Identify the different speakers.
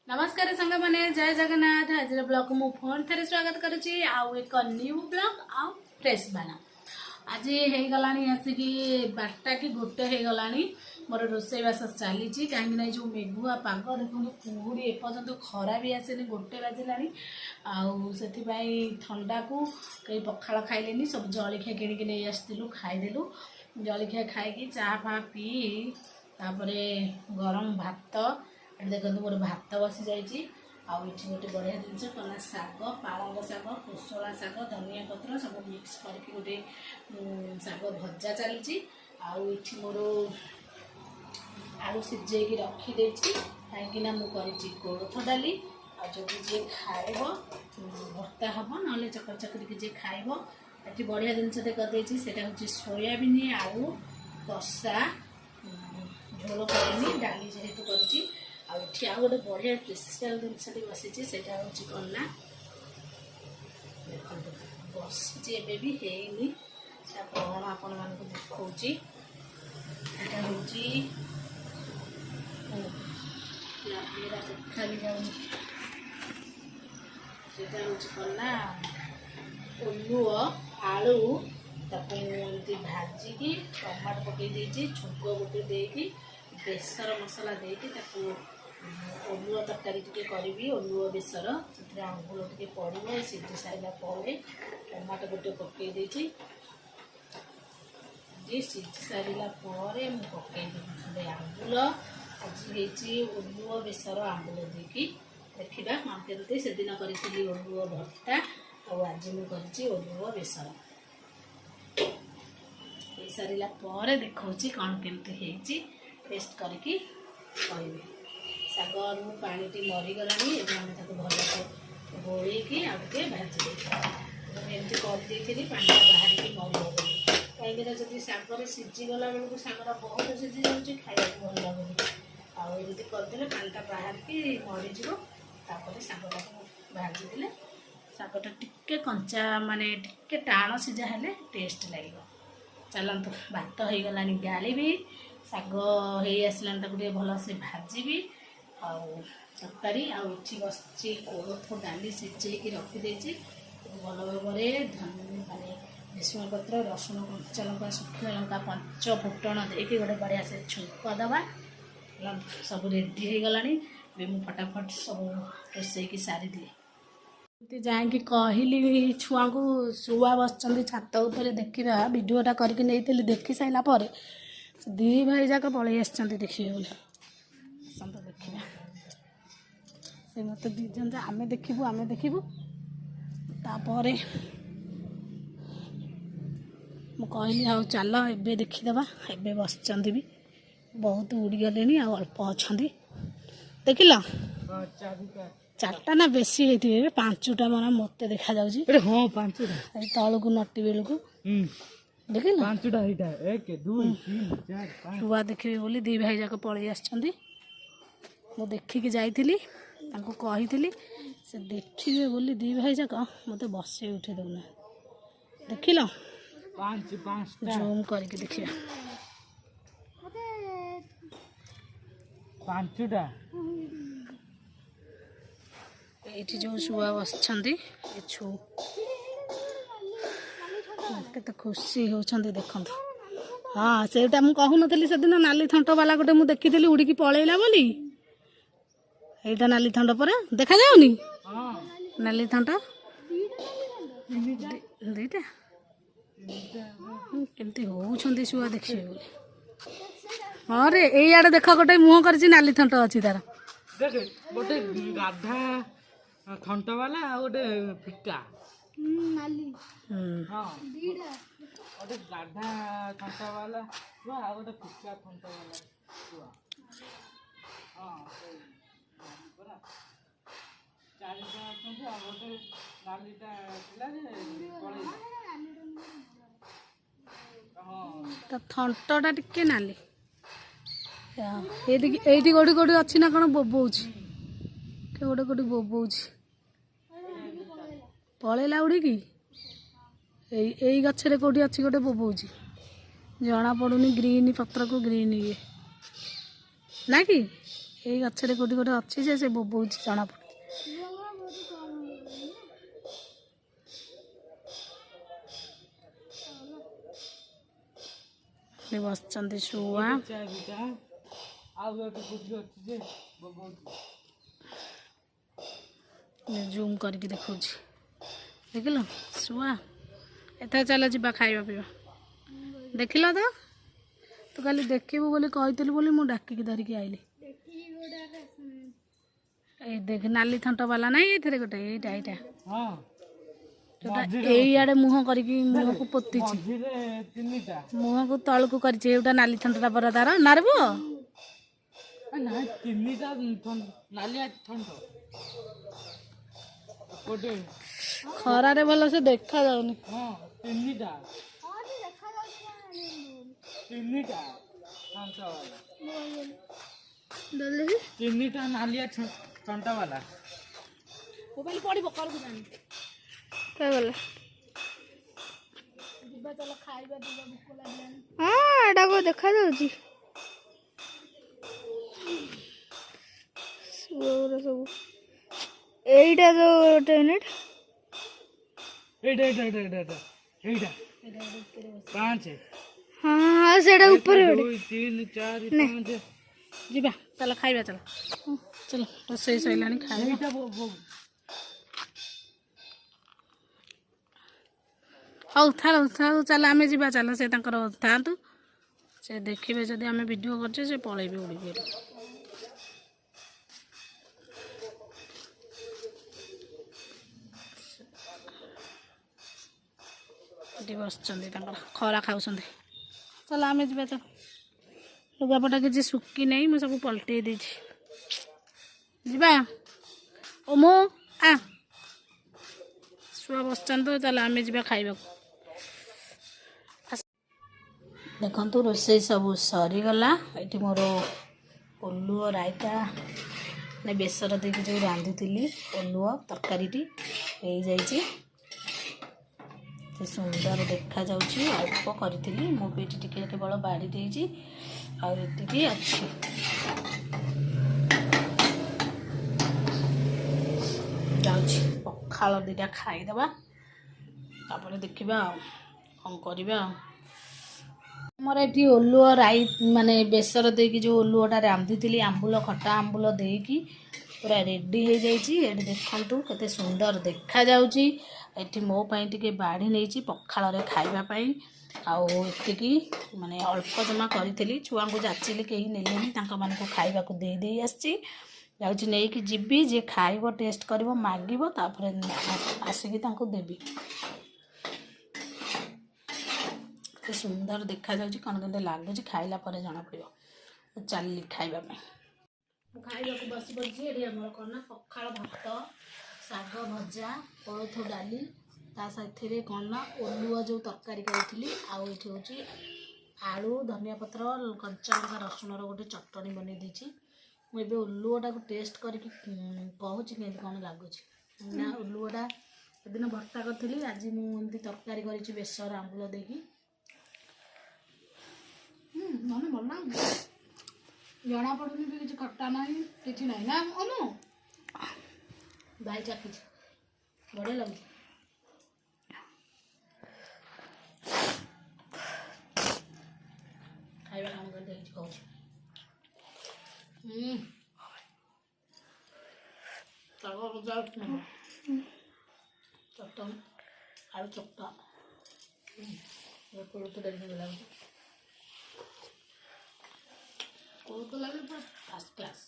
Speaker 1: नमस्कार सांग मैंने जय जगन्नाथ आज ब्लॉग को फोन थे स्वागत करुच्ची आउ एक न्यू ब्लॉग आउ फ्रेश बना आज हो गला आसिक 12टा कि 1 हो गला मोर रोसईवास चली कहीं जो मेघुआ पाग देखो कुहुड़ी एपर्तंत खरा भी आसेनि 1 बाजिला से थंडा को कई पखाड़ खाइले सब जलखिया किणिक नहीं आसलु खाईदेलु जलखिया खाई चाह फा पी गरम भात देखो मोर भात बसी जाइए आठी गोटे बढ़िया जिनस कला शाग पालंग शाग कोशला शाग धनिया पत्र सब मिक्स करके गोटे शाग भजा चली आठी मोर आलू सीझे रखीदे कहीं मुझे कोलथ डाली आदि जी खाइब भर्ता हम ना चकर चकरी जी खाइब ये बढ़िया जिनस करदे हूँ सोयाबीन आलू कषा झोल करेनि डाली जेहेतु करुच्ची आठी आ गए बढ़िया स्पेशल जिनस बसी से कौन ना देखो बसी एवं भी हैनी कौन आपण मान देखा देखा भी जाऊँ कौन ना ओलुओ आलू ताकि भाजिकी टमाटो पकई छुक गोटे देकी बेसर मसला देकी ओलुओ तरकारी टे करी ओलुओ बेसर से आंबुल टे पड़े सीझी सारा टमाटो गोटे पकई सीझी सारा पकईदे आंबुल आज ओलुओ बेसर आंबुल देकी देखा केमती से दिन करी ओलुओ भर्ता आज मुझे ओलुओ बेसर सारा देखा कौन केमती टेस्ट करके कह शाग पानी टी मरीगला भल से गोलैकी आगे भाजी एमती करदी पानी बाहर की मरीग कहीं जब शागर सीझीगला बेलू शागरा बहुत सीझी जाऊँगी खाया भल लगुनि आमती करदे पानीटा बाहर की मरीज शागटा भाजीदे शागटा टिके कंचा माने टिके टाण सीझा हेले टेस्ट लगे चलतु भात हो गला गाली भी शाग हो आसला भल से भाजी तरकारी आठी बस कोलथ डाली सीझे रखीदे भल भाव माने भीष्म पत्र रसुण कंचा लंका शुखा लंका 5 फुटण देके गोटे बढ़िया से छुंक दबा सब रेडी हो गला मुझे फटाफट सब रोसई की सारी दिए जाकि कहली छुआ को शुआ बस छात उपर देखा भिडटा करके देखी सारापर दी भाई जाक पलि आस देखिए बोली आसत देखा से मत दीजन आम देखू तापर मु कहली हाँ चल एबे देखीदे एबे बस भी बहुत उड़ीगले अल्प अच्छा देखिल 4टा ना बेसी होती 5टा मन मत देखा जाऊँगी हाँ 5टा तलू को नटी बेलू देख 5टा 1 2 3 4 5 छुआ देखिए बोली दी भाई जाक पलि आस देखिकी जाइली कही से देखिए बोली दी भाई जाक मत बसई उठे दौना देखिल 5 जूम करके देखिए 5टा ये जो शुआ बस छू केते खुशी होती देखु हाँ सेटा मुझे कहूनी से दिन नाली थंट वाला गोटे मुझे देखी उड़ीकी पलैला बोली এইটা नाली थंट पर देखा जाऊनी नाली थंट दीटा केमती होती शुआ देखिए बोली हाँ रे यड़े देख गोटे मुह कर नाली थंट अच्छी तार
Speaker 2: गोटे गाधा थंट वाला गोटे फिका
Speaker 3: नाली
Speaker 2: हाँ गोटे गाधा थंट वाला छुआ गोटे फिका थंट वाला छुआ हाँ चारिटा अच्छा गोटे नालीटा
Speaker 1: तो थंटा टिके नाली ये गोटी गोटी अच्छी ना कौन बोबौच गोटे गोटे बोबौच पलैला उड़ीकी यही गचरे कौटी अच्छी गोटे बोबौच जना पड़ूनी ग्रीन पत्र को ग्रीन ये ना कि ଏଇ ଗଛରେ କୋଉଠି ଗୋଟେ ଅଛି ଯେ ସେ ବୋବଉଛି ଜଣା ପଡୁଛି। ସେ ବସିଛନ୍ତି ଶୁଆ।
Speaker 2: ଚାରିଟା ଆଉ ଗୋଟେ କୋଉଠି ଅଛି ଯେ ବୋବଉଛି।
Speaker 1: ଜୁମ୍ କରିକି ଦେଖାଉଛି ଦେଖିଲ ଶୁଆ। ଏଥର ଚାଲ ଯିବା ଖାଇବା ପିଇବା। ଦେଖିଲ ତ ତୁ କାଲି ଦେଖିବୁ ବୋଲି କହିଥିଲୁ ବୋଲି ମୁଁ ଡାକିକି ଧରିକି ଆଇଲି। ଏଇ ଦେଖ ନାଲି ଥଣ୍ଟ ବାଲା ନାଇଁ ଏଥିରେ ଗୋଟେ ଏଇଟା ଏଇଟା
Speaker 2: ହଁ
Speaker 1: ଯୋଉଟା ଏଇଆଡେ ମୁହଁ କରିକି ମୁହଁକୁ ପୋତିଛି
Speaker 2: ମଝିରେ ତିନିଟା
Speaker 1: ମୁହଁକୁ ତଳକୁ କରିଛି ଏଇଟା ନାଲି ଥଣ୍ଟଟା ପରା ତାର ନାରବ।
Speaker 2: ନାଇଁ ତିନିଟା ନାଲିଆ ଥଣ୍ଟ ଗୋଟେ
Speaker 1: ଖରାରେ ଭଲ ସେ ଦେଖା ଯାଉନି।
Speaker 2: ହଁ ତିନିଟା ତିନିଟା ଥଣ୍ଟ ବାଲା ତିନିଟା ନାଲିଆ ଥଣ୍ଟ ବାଲା।
Speaker 1: ମୋବାଇଲ ପଡିବ କରକୁ ଜାଣି ଗଲା ଯିବା ଚାଲ ଖାଇବା ପିଇବା ଭୋକ ଲାଗିଲାଣି। ହଁ ଏଇଟା କଣ ଦେଖାଯାଉଛି ସବୁ ଏଇଟା ଯୋଉ ଗୋଟେ ମିନିଟ୍
Speaker 2: ଏଇଟା ଏଇଟା ଏଇଟା ଏଇଟା ଏଇଟା ପାଞ୍ଚ
Speaker 1: ହଁ ସେଇଟା ଉପରେ
Speaker 2: ଦୁଇ ତିନି ଚାରି ପାଞ୍ଚ
Speaker 1: ଯିବା ଚାଲ ଖାଇବା ଚାଲ ଚାଲ ରୋଷେଇ ସରିଲାଣି ଖାଇବା।
Speaker 2: ଏଇଟା
Speaker 1: ହଉ ଥାଉ ଥାଉ ଚାଲ ଆମେ ଯିବା ଚାଲ ସେ ତାଙ୍କର ଥାଆନ୍ତୁ ସେ ଦେଖିବେ ଯଦି ଆମେ ଭିଡ଼ିଓ କରୁଛେ ସେ ପଳେଇବେ ଉଡ଼ିକି ଏଠୁ। ଏଠି ବସିଛନ୍ତି ତାଙ୍କର ଖରା ଖାଉଛନ୍ତି। ଚାଲ ଆମେ ଯିବା ଚାଲ। ଲୁଗାପଟା କିଛି ଶୁଖି ନାହିଁ ମୁଁ ସବୁ ପଲଟେଇ ଦେଇଛି। ଯିବା ଓ ମୁଁ ଶୁଆ ବସିଛନ୍ତି ତ ଚାଲ ଆମେ ଯିବା ଖାଇବାକୁ। ଦେଖନ୍ତୁ ରୋଷେଇ ସବୁ ସରିଗଲା। ଏଠି ମୋର ଓଲୁଅ ରାଇତା ବେସର ଦେଇକି ଯେଉଁ ରାନ୍ଧିଥିଲି ଓଲୁଅ ତରକାରୀଟି ହେଇଯାଇଛି। ସେ ସୁନ୍ଦର ଦେଖାଯାଉଛି। ଅଳ୍ପ କରିଥିଲି ମୁଁ ବି ଏଠି ଟିକେ କେବଳ ବାଢ଼ି ଦେଇଛି ଆଉ ଏତିକି ଅଛି। ଯାଉଛି ପଖାଳ ଦୁଇଟା ଖାଇଦେବା ତାପରେ ଦେଖିବା ଆଉ କ'ଣ କରିବା ଆଉ। ଆମର ଏଠି ଓଲୁଅ ରାଇ ମାନେ ବେସର ଦେଇକି ଯେଉଁ ଓଲୁଅଟା ରାନ୍ଧିଥିଲି ଆମ୍ବୁଲ ଖଟା ଆମ୍ବୁଲ ଦେଇକି ପୁରା ରେଡ଼ି ହେଇଯାଇଛି। ଏଠି ଦେଖନ୍ତୁ କେତେ ସୁନ୍ଦର ଦେଖାଯାଉଛି। ଏଠି ମୋ ପାଇଁ ଟିକେ ବାଢ଼ି ନେଇଛି ପଖାଳରେ ଖାଇବା ପାଇଁ। ଆଉ ଏତିକି ମାନେ ଅଳ୍ପ ଜମା କରିଥିଲି ଛୁଆଙ୍କୁ ଯାଚିଲି କେହି ନେଲେନି ତାଙ୍କମାନଙ୍କୁ ଖାଇବାକୁ ଦେଇ ଦେଇ ଆସିଛି। ଯାଉଛି ନେଇକି ଯିବି ଯିଏ ଖାଇବ ଟେଷ୍ଟ କରିବ ମାଗିବ ତାପରେ ଆସିକି ତାଙ୍କୁ ଦେବି। ଏତେ ସୁନ୍ଦର ଦେଖାଯାଉଛି କ'ଣ କେମିତି ଲାଗୁଛି ଖାଇଲା ପରେ ଜଣାପଡ଼ିବ। ମୁଁ ଚାଲିଲି ଖାଇବା ପାଇଁ। ମୁଁ ଖାଇବାକୁ ବସି ପଡ଼ିଛି। ଏଠି ଆମର କ'ଣ ନା ପଖାଳ ଭାତ ଶାଗ ଭଜା କୋଳଥ ଡାଲି ତା ସାଥିରେ କ'ଣ ନା ଓଲୁଅ ଯେଉଁ ତରକାରୀ କରିଥିଲି ଆଉ ଏଠି ହେଉଛି ଆଳୁ ଧନିଆ ପତ୍ର କଞ୍ଚା ଲଙ୍କା ରସୁଣର ଗୋଟେ ଚଟଣି ବନେଇ ଦେଇଛି। ମୁଁ ଏବେ ଓଲୁଅଟାକୁ ଟେଷ୍ଟ କରିକି କହୁଛି କେମିତି କ'ଣ ଲାଗୁଛି। ନା ଓଲୁଅଟା ସେଦିନ ଭର୍ତ୍ତା କରିଥିଲି ଆଜି ମୁଁ ଏମିତି ତରକାରୀ କରିଛି ବେସର ଆମ୍ବୁଲ ଦେଇକି। ମାନେ ଭଲ ଜଣାପଡ଼ୁନି ବି କିଛି ଖଟା ନାହିଁ କିଛି ନାହିଁ ନା ଅନୁ ଭାଇ ଚାଖିଛି ବଢ଼ିଆ ଲାଗୁଛି। ଖାଇବା କାମ କରି ଦେଇଛି କହୁଛି। ଶାଗ ଭଜା ଚଟଣି ଆଳୁ ଚକଟା କୋଳଥ ଡାଲି ଲାଗୁଛି। କୋଳଥ ଡାଲି ପୁରା ଫାର୍ଷ୍ଟ କ୍ଲାସ୍।